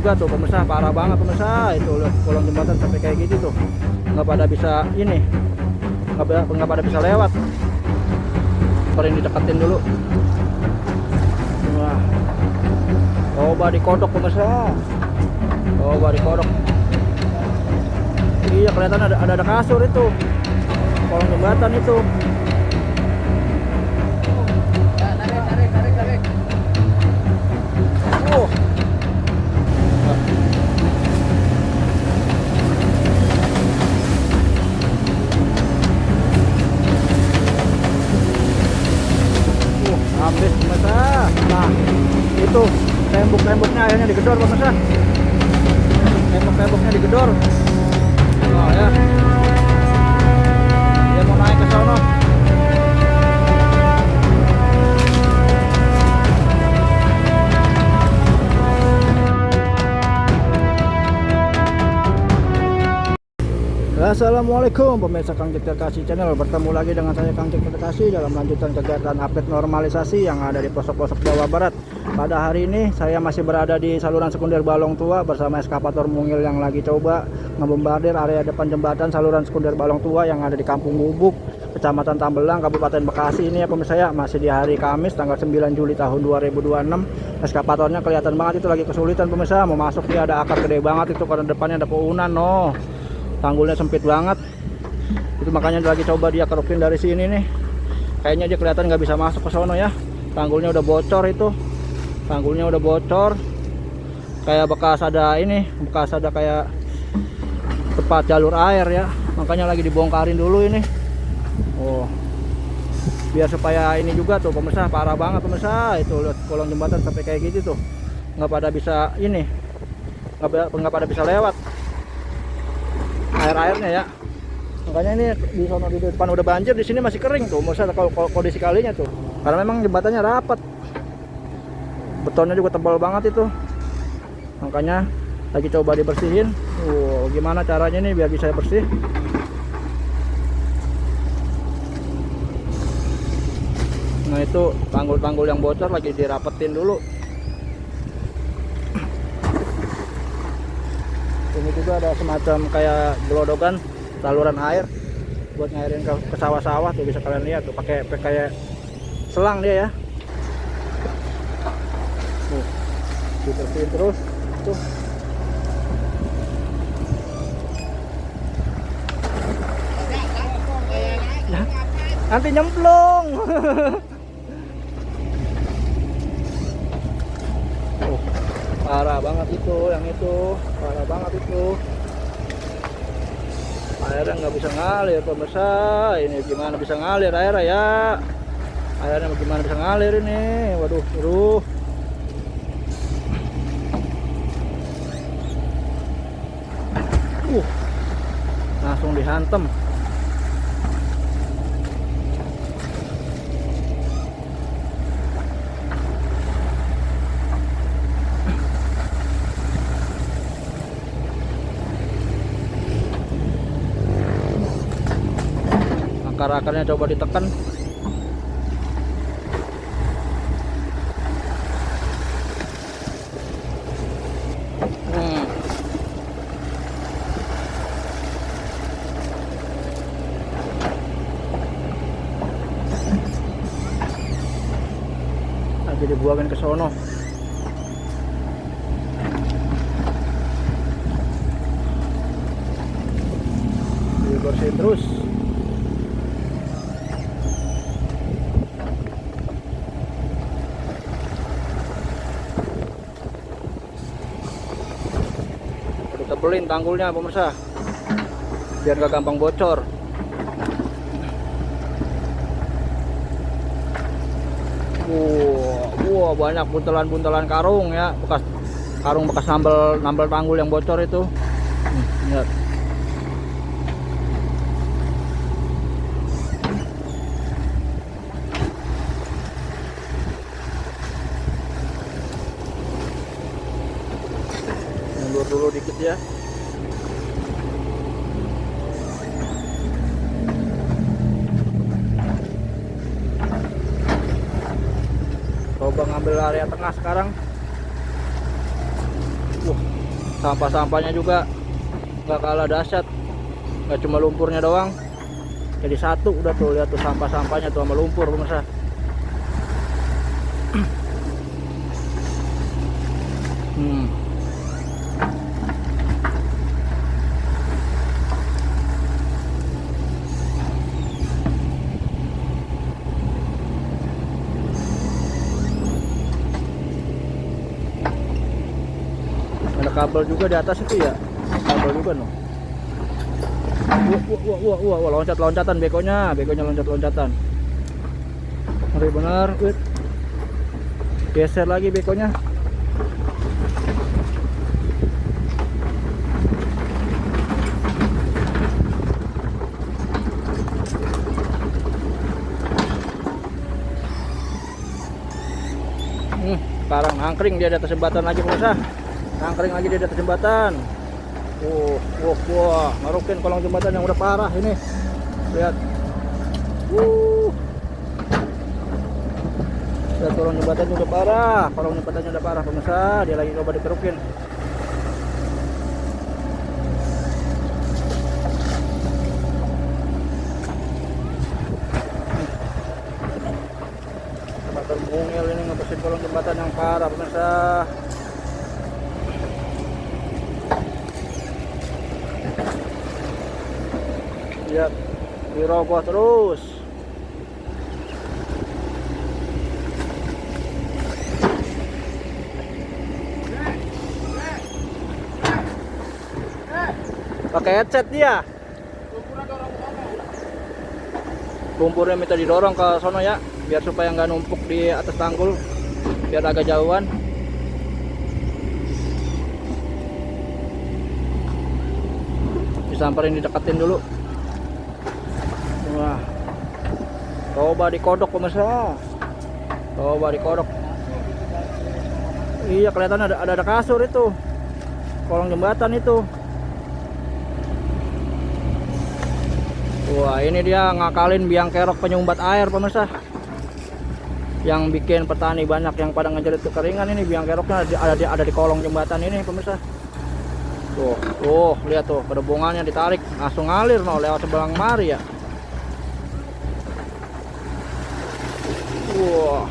juga tuh pemirsa, parah banget pemirsa. Itu lihat kolong jembatan sampai kayak gitu tuh, nggak pada bisa ini, nggak pada bisa lewat. Paling dideketin dulu. Wah, coba dikodok pemirsa, coba dikodok. Iya, kelihatan ada kasur itu kolong jembatan itu. Tarik. Oh, habis pemirsa. Nah, itu tembok-temboknya akhirnya digedor pemirsa. Tembok-temboknya digedor. Oh ya, dia mau naik ke sana. Assalamualaikum pemirsa Kang Cek Terkasih channel. Bertemu lagi dengan saya Kang Cek Terkasih dalam lanjutan kegiatan update normalisasi yang ada di pelosok-pelosok Jawa Barat. Pada hari ini saya masih berada di saluran sekunder Balong Tua bersama eskavator mungil yang lagi coba ngebombardir area depan jembatan saluran sekunder Balong Tua yang ada di Kampung Bubuk, Kecamatan Tambelang, Kabupaten Bekasi. Ini ya pemirsa ya, masih di hari Kamis tanggal 9 Juli tahun 2026. Eskavatornya kelihatan banget itu lagi kesulitan pemirsa, mau masuk dia ada akar gede banget itu karena depannya ada puunan noh. Tanggulnya sempit banget itu, makanya lagi coba dia kerukin dari sini nih. Kayaknya dia kelihatan nggak bisa masuk ke sono ya. Tanggulnya udah bocor itu, tanggulnya udah bocor kayak bekas ada kayak tempat jalur air ya, makanya lagi dibongkarin dulu ini. Oh, biar supaya ini juga tuh pemirsa, parah banget pemirsa. Itu lihat kolong jembatan sampai kayak gitu tuh, nggak pada bisa ini, nggak pada bisa lewat airnya ya. Makanya ini di sono di depan udah banjir, di sini masih kering tuh. Maksudnya kalau kondisi kalinya tuh, karena memang jembatannya rapat, betonnya juga tebal banget itu. Makanya lagi coba dibersihin. Gimana caranya nih biar bisa bersih? Nah itu tanggul-tanggul yang bocor lagi dirapetin dulu. Ini juga ada semacam kayak gelodokan saluran air buat ngairin ke sawah-sawah tuh, bisa kalian lihat tuh, pakai kayak selang dia ya. Nih, dibersihin terus tuh. Ya, nanti nyemplung. Parah banget itu, yang itu parah banget itu. Airnya nggak bisa ngalir pemirsa. Ini gimana bisa ngalir airnya ya? Airnya gimana bisa ngalir ini? Waduh. Langsung dihantem. Akar-akarnya coba ditekan. Lagi dibuangin ke sono. Dibersihin terus. Tebelin tanggulnya pemirsa biar gak gampang bocor. Banyak buntelan-buntelan karung ya, bekas nambal tanggul yang bocor itu. Lihat. Mundur dulu dikit ya. Coba ngambil area tengah sekarang. Sampah-sampahnya juga nggak kalah dahsyat, nggak cuma lumpurnya doang, jadi satu udah tuh. Lihat tuh sampah-sampahnya tuh sama lumpur pemirsa. Ada kabel juga di atas itu ya, kabel juga noh. Wah, loncat-loncatan bekonya loncat-loncatan. Ngeri bener, geser lagi bekonya. Sekarang nangkring dia di atas jembatan lagi pemirsa. Nangkring lagi dia di atas jembatan. Wah, ngarukin kolong jembatan yang udah parah ini. Lihat. Lihat kolong jembatannya udah parah. Kolong jembatannya udah parah pemirsa. Dia lagi coba dikerukin. Jembatan mungil ini ngebesin kolong jembatan yang parah pemirsa. Lihat, dirogoh terus. Pakai headset dia. Lumpurnya minta didorong ke sono ya, biar supaya nggak numpuk di atas tanggul, biar agak jauhan. Disamperin, dideketin dulu. Wah, coba dikodok pemirsa, coba dikodok. Iya, kelihatan ada kasur itu, kolong jembatan itu. Wah, ini dia ngakalin biang kerok penyumbat air pemirsa, yang bikin petani banyak yang pada ngejerit kekeringan. Ini biang keroknya ada di kolong jembatan ini pemirsa. Tuh, lihat tuh, kedebungannya ditarik langsung ngalir lewat sebelah mari ya. Wah,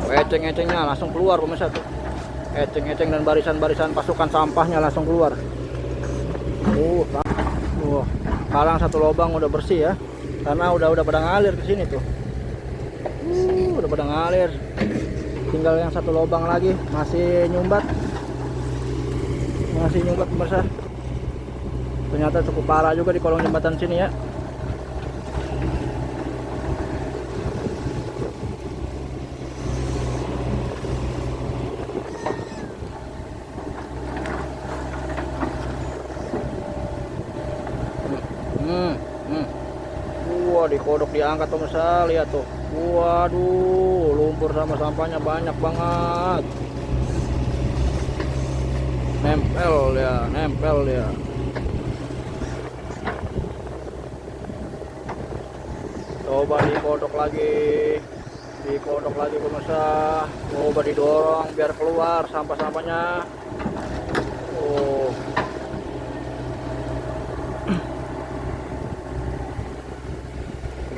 eceng-ecengnya langsung keluar pemirsa tuh. Eceng-eceng dan barisan-barisan pasukan sampahnya langsung keluar. Wah, kalang satu lubang udah bersih ya, karena udah pada ngalir ke sini tuh. Udah pada ngalir. Tinggal yang satu lubang lagi masih nyumbat pemirsa. Ternyata cukup parah juga di kolong jembatan sini ya. Wah, dikodok diangkat pemirsa, lihat tuh. Waduh, lumpur sama sampahnya banyak banget. Nempel ya. Coba dikodok lagi pemirsa. Coba didorong biar keluar sampah-sampahnya.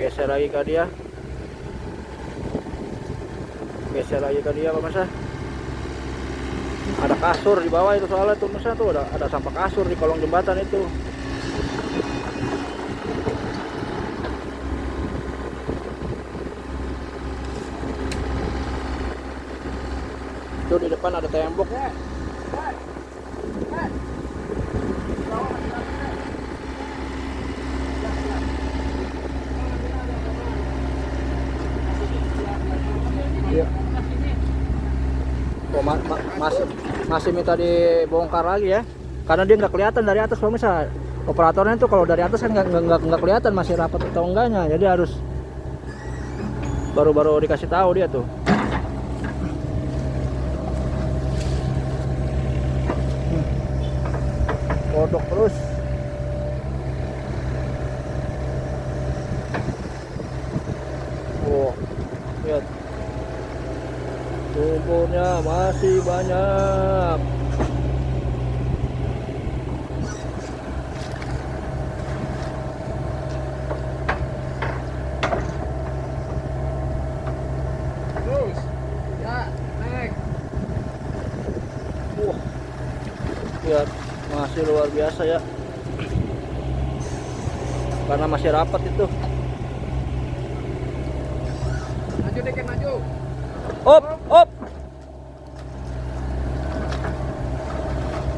Geser lagi ke dia pemirsa. Ada kasur di bawah itu soalnya tuh pemirsa, tuh ada sampah kasur di kolong jembatan itu. Tuh di depan ada tembok. Iya. Masih minta dibongkar lagi ya, karena dia nggak kelihatan dari atas pemirsa. Operatornya tuh kalau dari atas kan nggak kelihatan masih rapat atau enggaknya, jadi harus baru dikasih tahu dia tuh. Kodok terus. Lihat. lumpurnya masih banyak. Terus. Ya, naik. Wah, lihat masih luar biasa ya, karena masih rapat itu. Maju dikit, maju. Op, op.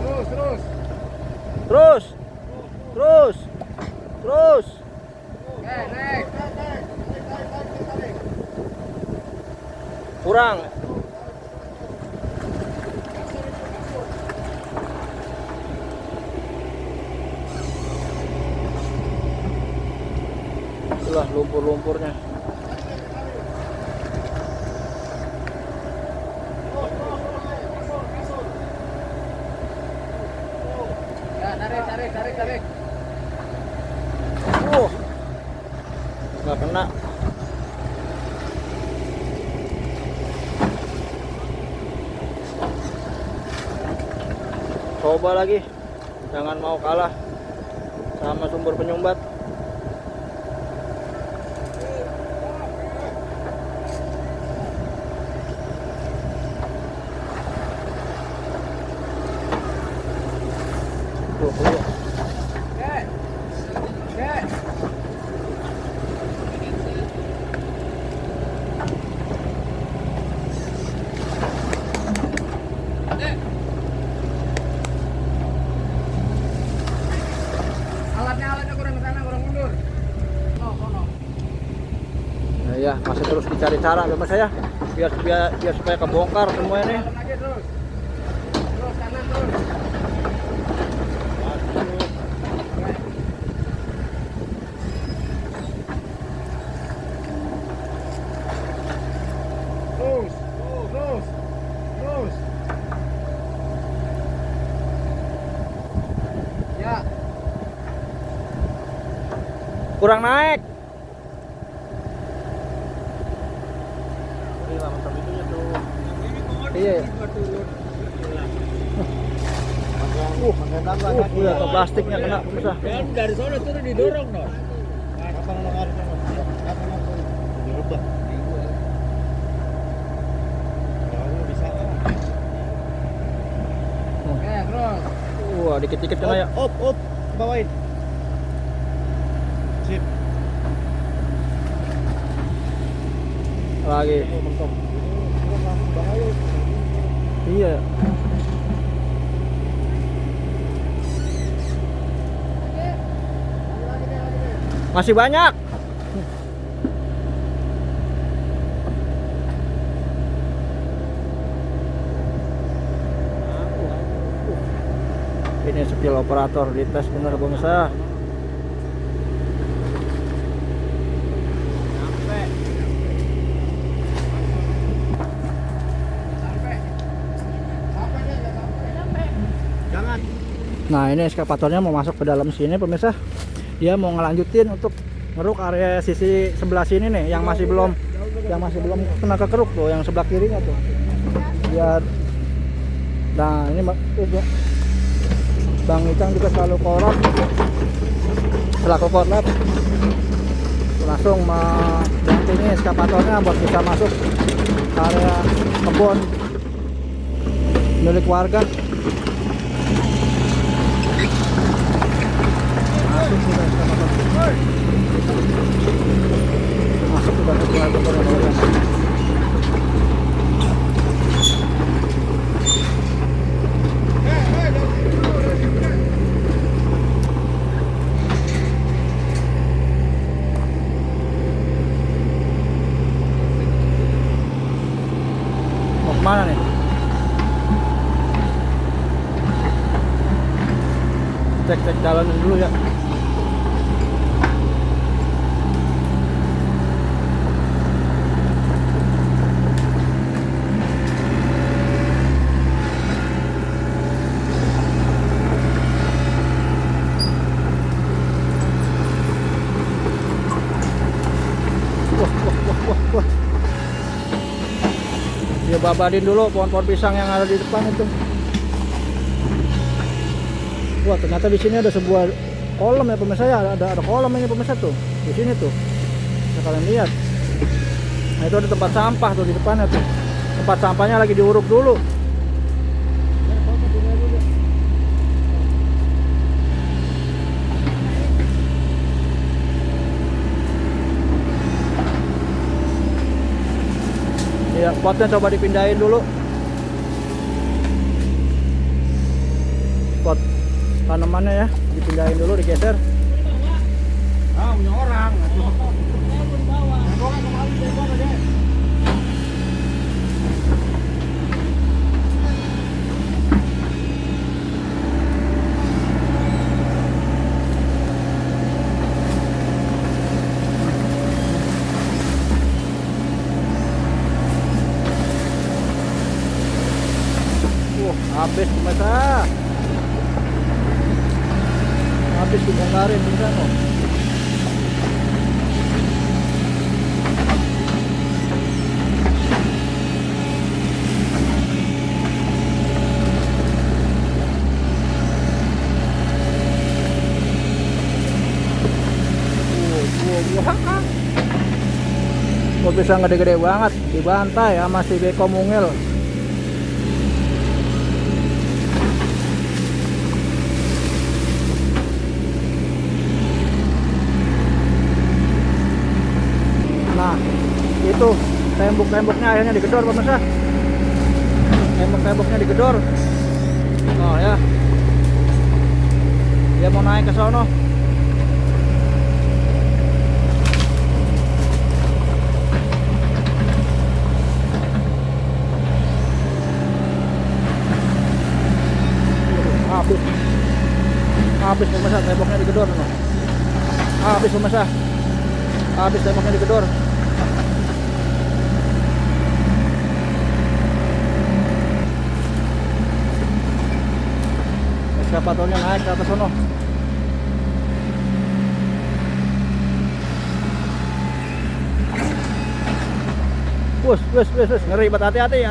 Terus, terus. Terus, terus, terus. Oke, naik. Kurang. Itulah lumpur-lumpurnya. Ya, tarik, tarik, tarik, tarik. Nggak kena. Coba lagi, jangan mau kalah sama sumber penyumbat. Oke. Oke. Alatnya kurang ke sana, kurang mundur. Oh, kono. Nah, ya masih terus dicari cara ya mas saya, biar supaya kebongkar semua ini. Jalan lagi terus. Terus kanan terus. Terus, terus, terus. Ya. Kurang naik. Iya. Udah ke plastiknya kena susah. Dan dari sana tuh didorong dong. Oke, terus. Wah, dikit-dikit kena ya. Up, bawain. Sip. Lagi. Iya. Masih banyak. Ini skill operator dites bener bangsa. Nah ini eskavatornya mau masuk ke dalam sini pemirsa. Dia mau ngelanjutin untuk ngeruk area sisi sebelah sini nih, yang masih belum kena kekeruk tuh, yang sebelah kirinya tuh. Biar, nah ini Bang Icang juga selalu korlap, selaku korlap langsung mendampingi eskavatornya buat bisa masuk ke area kebun milik warga. Masuk sudah ke area kebun warga. Mana nih? Cek jalan dulu ya. Wah. Dia Dibabarin dulu pohon-pohon pisang yang ada di depan itu. Wah, ternyata di sini ada sebuah kolam ya pemirsa ya. Ada kolam ini pemirsa tuh. Di sini tuh. Bisa kalian lihat. Nah, itu ada tempat sampah tuh di depannya tuh. Tempat sampahnya lagi diuruk dulu. Ya, potnya coba dipindahin dulu. Pot tanamannya ya, dipindahin dulu, digeser. Ah, punya orang. Habis pemirsa. Habis dibongkarin di sana. Kok bisa gede-gede banget, dibantai sama si beko mungil. Nah, itu tembok-temboknya akhirnya digedor pemirsa. Tembok-temboknya digedor. Oh ya. Dia mau naik ke sono. Habis pemirsa, temboknya digedor. Habis pemirsa. Habis temboknya digedor. Eskavatornya naik ke atas sono. Wes, ngeri banget, hati-hati.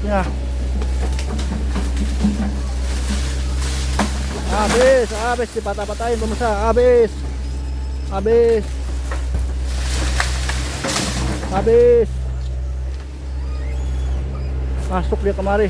Ya. Habis dipatah-patahin pemirsa, habis. Masuk dia kemari.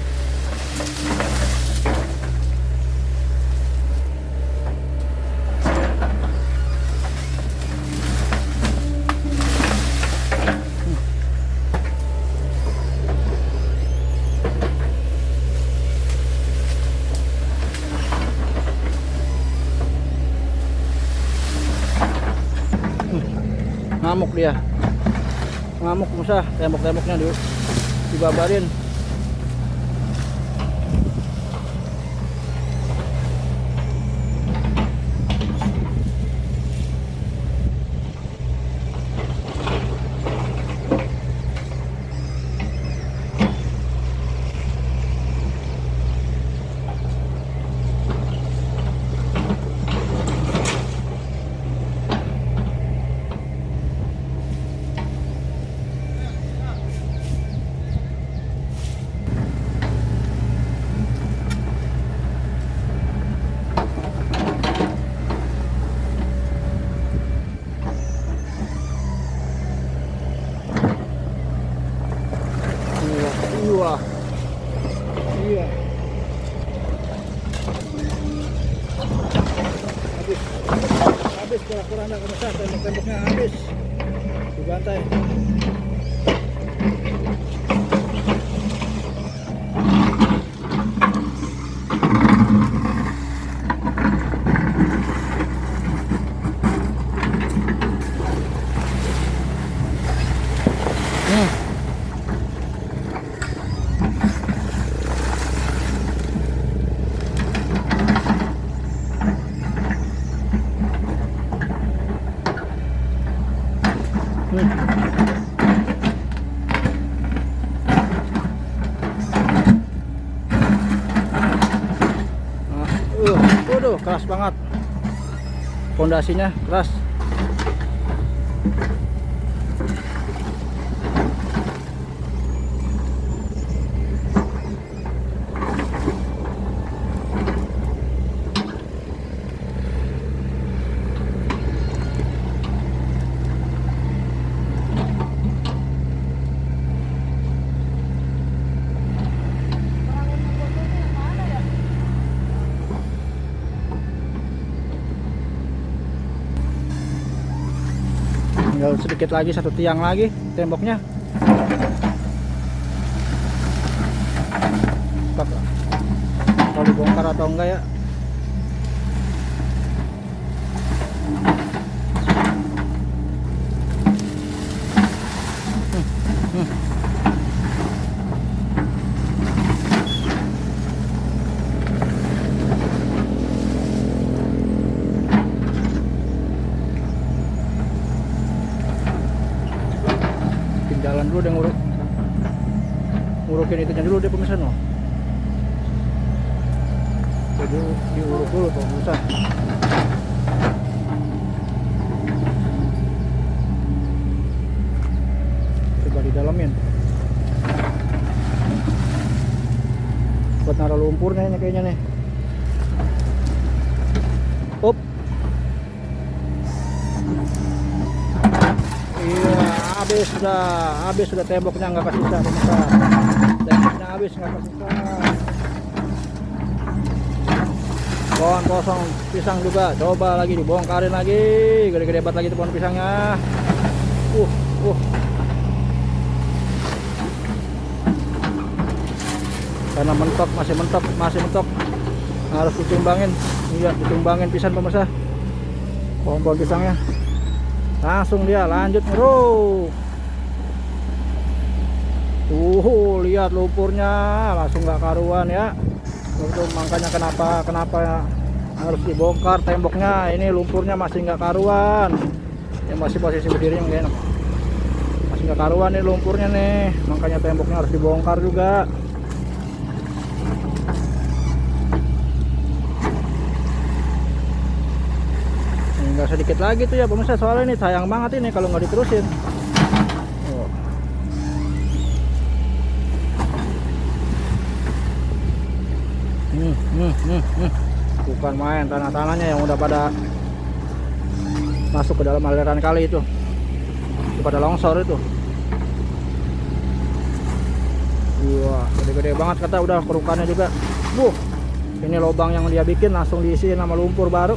Ngamuk dia, ngamuk pemirsa, tembok-temboknya dibabarin. Iya. Habis kurang-kurang ada pemirsa, tembok-temboknya habis dibantai. keras banget. Pondasinya keras. Tinggal sedikit lagi, satu tiang lagi temboknya. Kalau dibongkar atau enggak ya. Jalan dulu deh ngurukin itunya dulu deh pemirsa no. Jadi diuruk dulu tuh pemirsa. Coba didalamin. Buat naruh lumpurnya ini kayaknya nih. Up. Iya, habis sudah temboknya, nggak kesisa pemirsa. Temboknya habis, nggak kesisa. Pohon kosong pisang juga, coba lagi dibongkarin lagi. Gede-gede banget lagi tuh pohon pisangnya. Karena mentok, masih mentok. Harus ditumbangin. Iya, ditumbangin pisan pemirsa. Pohon pisangnya. Langsung dia lanjut ngeruk. Lihat lumpurnya langsung nggak karuan ya. Itu makanya kenapa harus dibongkar temboknya. Ini lumpurnya masih nggak karuan. Yang masih posisi berdiri yang enak. Masih nggak karuan nih lumpurnya nih. Makanya temboknya harus dibongkar juga. Tinggal sedikit lagi tuh ya pemirsa, soalnya ini sayang banget ini kalau nggak diterusin. Bukan main, tanah-tanahnya yang udah pada masuk ke dalam aliran kali itu pada longsor itu. Wah, gede-gede banget kata, udah kerukannya juga. Ini lubang yang dia bikin langsung diisi sama lumpur baru.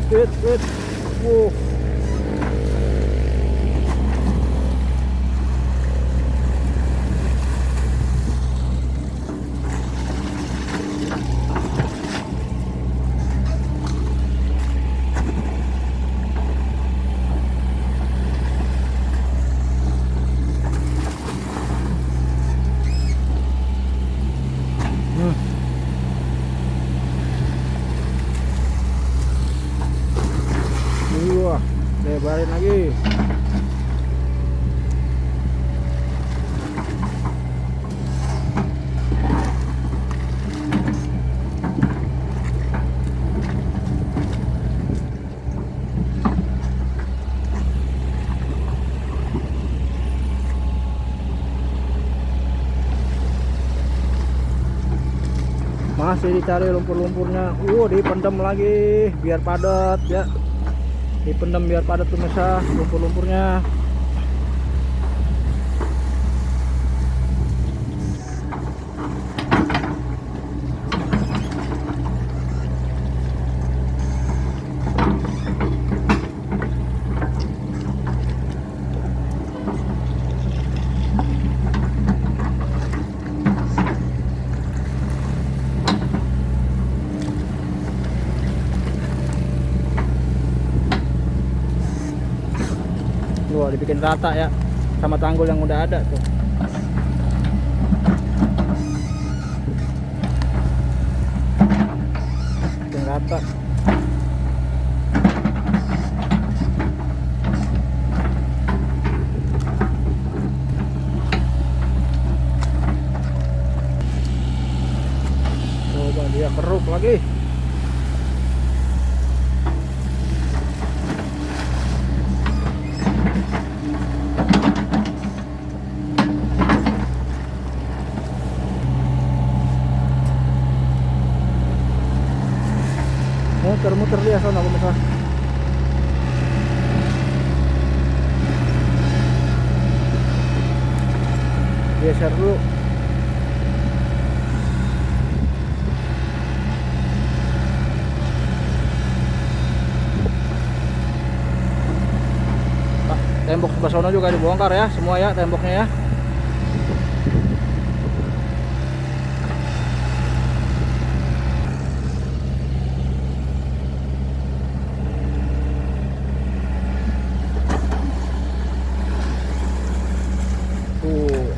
Wait. Lebarin lagi. Masih dicari lumpur-lumpurnya. Dipendam lagi biar padat ya. Dipendam biar padat pemirsa lumpur-lumpurnya. Wah, dibikin rata ya. sama tanggul yang udah ada tuh. Bikin rata. Coba dia keruk lagi. Muter-muter dia sana pemirsa. Geser dulu. Tembok sebelah sana juga dibongkar ya, semua ya temboknya ya. Tuh.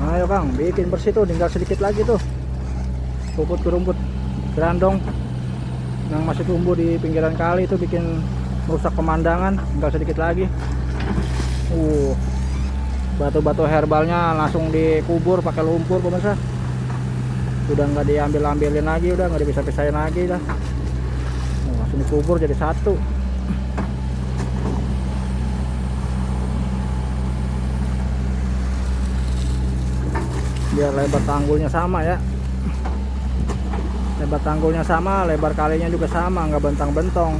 Ayo Kang, bikin bersih tuh, tinggal sedikit lagi tuh. Rumput gerandong yang masih tumbuh di pinggiran kali itu bikin merusak pemandangan, tinggal sedikit lagi. Batu-batu herbalnya langsung dikubur pakai lumpur pemirsa. Udah nggak diambil-ambilin lagi, udah nggak dipisah-pisahin lagi dah. Langsung dikubur jadi satu. Biar lebar tanggulnya sama ya, lebar tanggulnya sama, lebar kalinya juga sama, nggak bentang-bentong.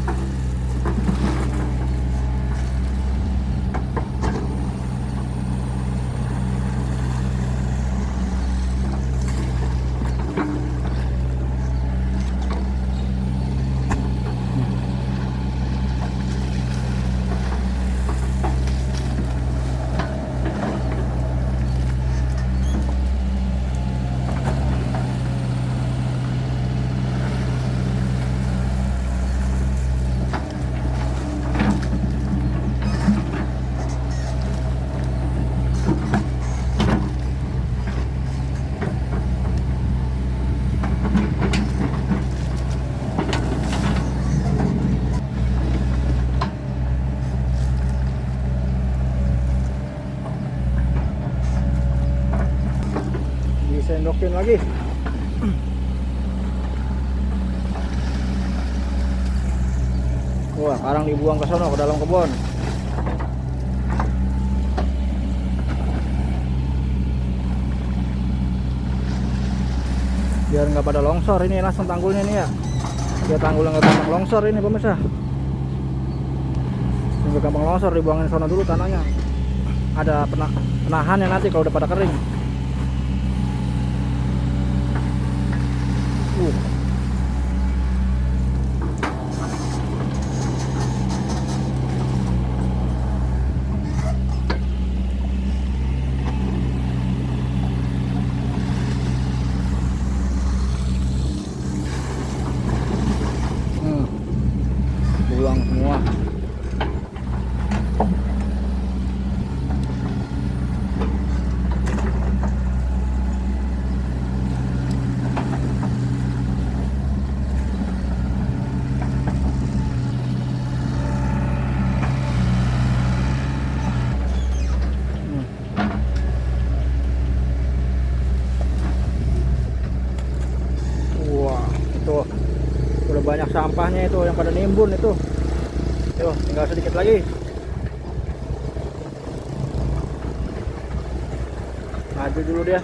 Disendokin lagi. Wah, sekarang dibuang ke sana, ke dalam kebun. Biar nggak pada longsor ini langsung tanggulnya nih ya. Biar tanggulnya nggak gampang longsor ini pemirsa. Nggak gampang longsor, dibuangin sana dulu tanahnya. Ada penahannya nanti kalau udah pada kering. Buang semua. Wah, itu udah banyak sampahnya itu yang pada nimbun itu. Yo, tinggal sedikit lagi. Maju dulu dia.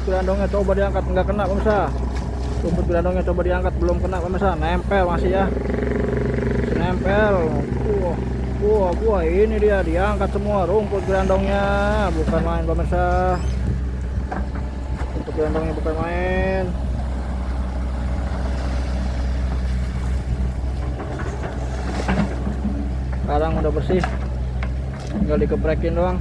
rumput gerandongnya coba diangkat, nggak kena pemirsa. Rumput gerandongnya coba diangkat, belum kena pemirsa, nempel masih ya, masih nempel. Wah, ini dia diangkat semua rumput gerandongnya, bukan main pemirsa. Rumput gerandongnya bukan main. Sekarang udah bersih, tinggal dikeprekin doang.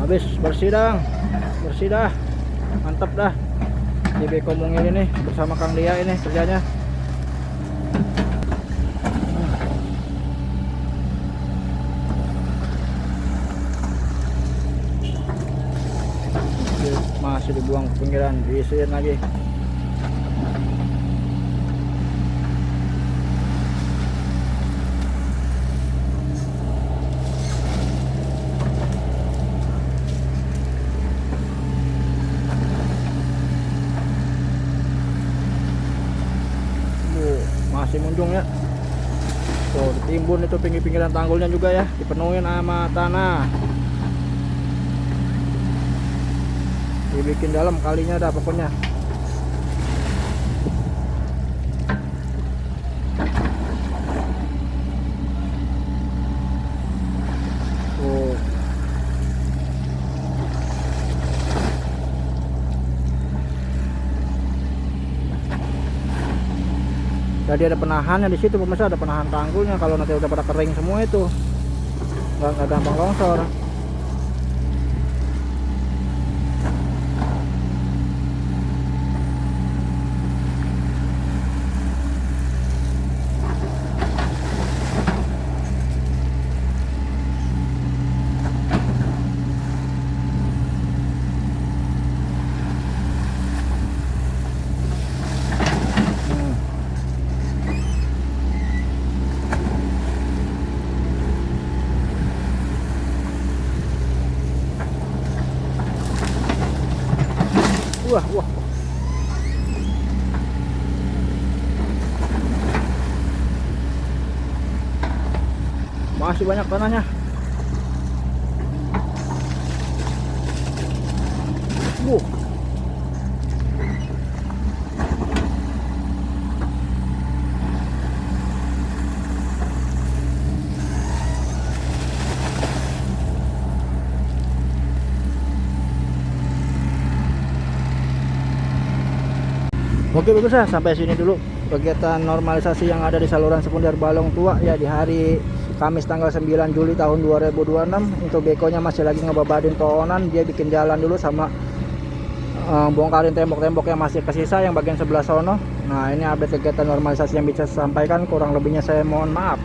Habis bersih dah, mantap dah. Di Beko Mungil ini bersama Kang Dia ini kerjanya. Masih dibuang ke pinggiran, diisiin lagi. Masih munjung ya. Tuh ditimbun itu pinggir-pinggiran tanggulnya juga ya, dipenuhin sama tanah, dibikin dalam kalinya dah pokoknya. Tuh jadi ada penahannya di situ pemirsa, ada penahan tanggulnya. Kalau nanti udah pada kering semua itu nggak gampang longsor. Wah. Masih banyak tanahnya. Oke pemirsa, sampai sini dulu kegiatan normalisasi yang ada di saluran sekunder Balong Tua ya di hari Kamis tanggal 9 Juli tahun 2026. Untuk bekonya masih lagi ngebabadin tohonan, dia bikin jalan dulu sama bongkarin tembok-tembok yang masih kesisa yang bagian sebelah sono. Nah ini update kegiatan normalisasi yang bisa saya sampaikan, kurang lebihnya saya mohon maaf.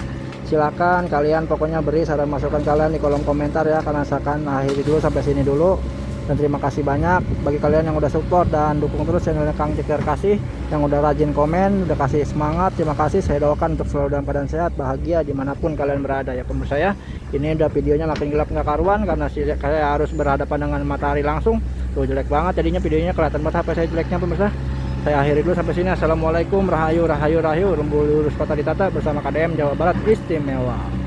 Silakan kalian pokoknya beri saran masukan kalian di kolom komentar ya, karena saya akan akhiri dulu sampai sini dulu. Dan terima kasih banyak bagi kalian yang udah support dan dukung terus channelnya Kang Cek Kasih, yang udah rajin komen, udah kasih semangat. Terima kasih, saya doakan untuk selalu dalam keadaan sehat, bahagia dimanapun kalian berada ya pemirsa ya. Ini udah videonya makin gelap nggak karuan karena saya harus berhadapan dengan matahari langsung. Tuh jelek banget jadinya videonya, kelihatan banget HP saya jeleknya pemirsa. Saya akhiri dulu sampai sini. Assalamualaikum, rahayu, rembu lurus kota ditata bersama KDM Jawa Barat Istimewa.